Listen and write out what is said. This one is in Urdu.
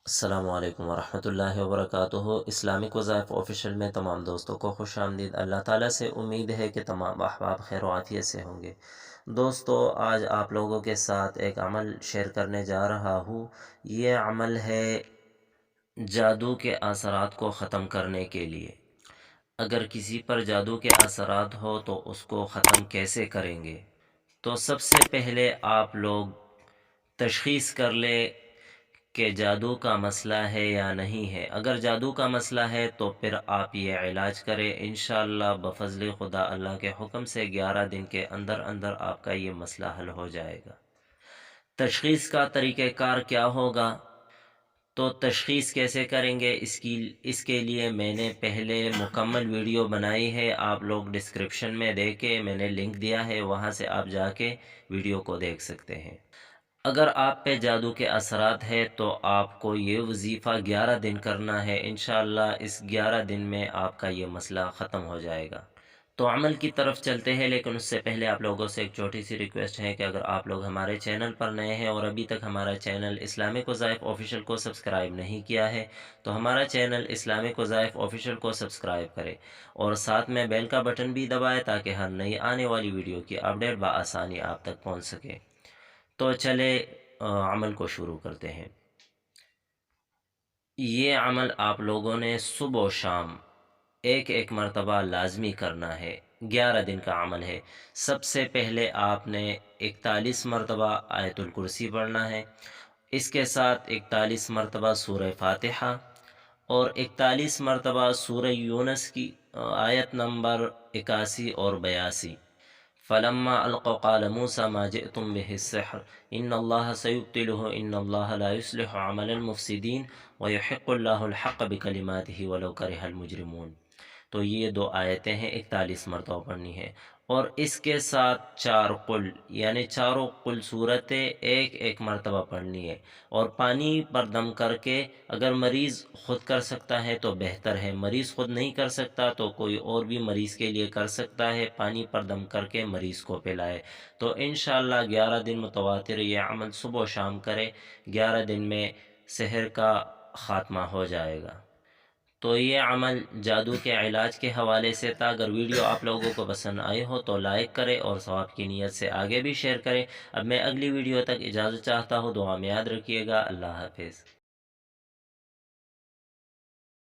السلام علیکم ورحمۃ اللہ وبرکاتہ۔ اسلامک وظائف آفیشیل میں تمام دوستوں کو خوش آمدید۔ اللہ تعالیٰ سے امید ہے کہ تمام احباب خیر و عافیت سے ہوں گے۔ دوستو، آج آپ لوگوں کے ساتھ ایک عمل شیئر کرنے جا رہا ہوں۔ یہ عمل ہے جادو کے اثرات کو ختم کرنے کے لیے۔ اگر کسی پر جادو کے اثرات ہو تو اس کو ختم کیسے کریں گے؟ تو سب سے پہلے آپ لوگ تشخیص کر لے کہ جادو کا مسئلہ ہے یا نہیں ہے۔ اگر جادو کا مسئلہ ہے تو پھر آپ یہ علاج کریں، انشاءاللہ بفضل خدا اللہ کے حکم سے 11 دن کے اندر اندر آپ کا یہ مسئلہ حل ہو جائے گا۔ تشخیص کا طریقہ کار کیا ہوگا؟ تو تشخیص کیسے کریں گے، اس کے لیے میں نے پہلے مکمل ویڈیو بنائی ہے۔ آپ لوگ ڈسکرپشن میں دیکھیں، میں نے لنک دیا ہے، وہاں سے آپ جا کے ویڈیو کو دیکھ سکتے ہیں۔ اگر آپ پہ جادو کے اثرات ہے تو آپ کو یہ وظیفہ 11 دن کرنا ہے، انشاءاللہ اس 11 دن میں آپ کا یہ مسئلہ ختم ہو جائے گا۔ تو عمل کی طرف چلتے ہیں، لیکن اس سے پہلے آپ لوگوں سے ایک چھوٹی سی ریکویسٹ ہے کہ اگر آپ لوگ ہمارے چینل پر نئے ہیں اور ابھی تک ہمارا چینل اسلامک وظائف آفیشیل کو سبسکرائب نہیں کیا ہے تو ہمارا چینل اسلامک وظائف آفیشیل کو سبسکرائب کرے اور ساتھ میں بیل کا بٹن بھی دبائے تاکہ ہر نئی آنے والی ویڈیو کی اپڈیٹ بآسانی آپ تک پہنچ سکے۔ تو چلے عمل کو شروع کرتے ہیں۔ یہ عمل آپ لوگوں نے صبح و شام ایک مرتبہ لازمی کرنا ہے۔ 11 دن کا عمل ہے۔ سب سے پہلے آپ نے 41 مرتبہ آیت الکرسی پڑھنا ہے، اس کے ساتھ 41 مرتبہ سورہ فاتحہ اور 41 مرتبہ سورہ یونس کی آیت نمبر 81 اور 82۔ فلما القوا قال موسى ما جئتم به السحر ان الله سيبطله ان الله لا يصلح عمل المفسدين ويحق الله الحق بكلماته ولو كره المجرمون۔ تو یہ دو آیتیں ہیں، 41 مرتبہ پڑھنی ہے اور اس کے ساتھ 4 قل یعنی چاروں قل صورتیں ایک مرتبہ پڑھنی ہے اور پانی پر دم کر کے، اگر مریض خود کر سکتا ہے تو بہتر ہے، مریض خود نہیں کر سکتا تو کوئی اور بھی مریض کے لیے کر سکتا ہے، پانی پر دم کر کے مریض کو پلائے۔ تو انشاءاللہ 11 دن متواتر یہ عمل صبح و شام کرے، 11 دن میں سحر کا خاتمہ ہو جائے گا۔ تو یہ عمل جادو کے علاج کے حوالے سے تھا۔ اگر ویڈیو آپ لوگوں کو پسند آئی ہو تو لائک کریں اور ثواب کی نیت سے آگے بھی شیئر کریں۔ اب میں اگلی ویڈیو تک اجازت چاہتا ہوں، دعا میں یاد رکھیے گا۔ اللہ حافظ۔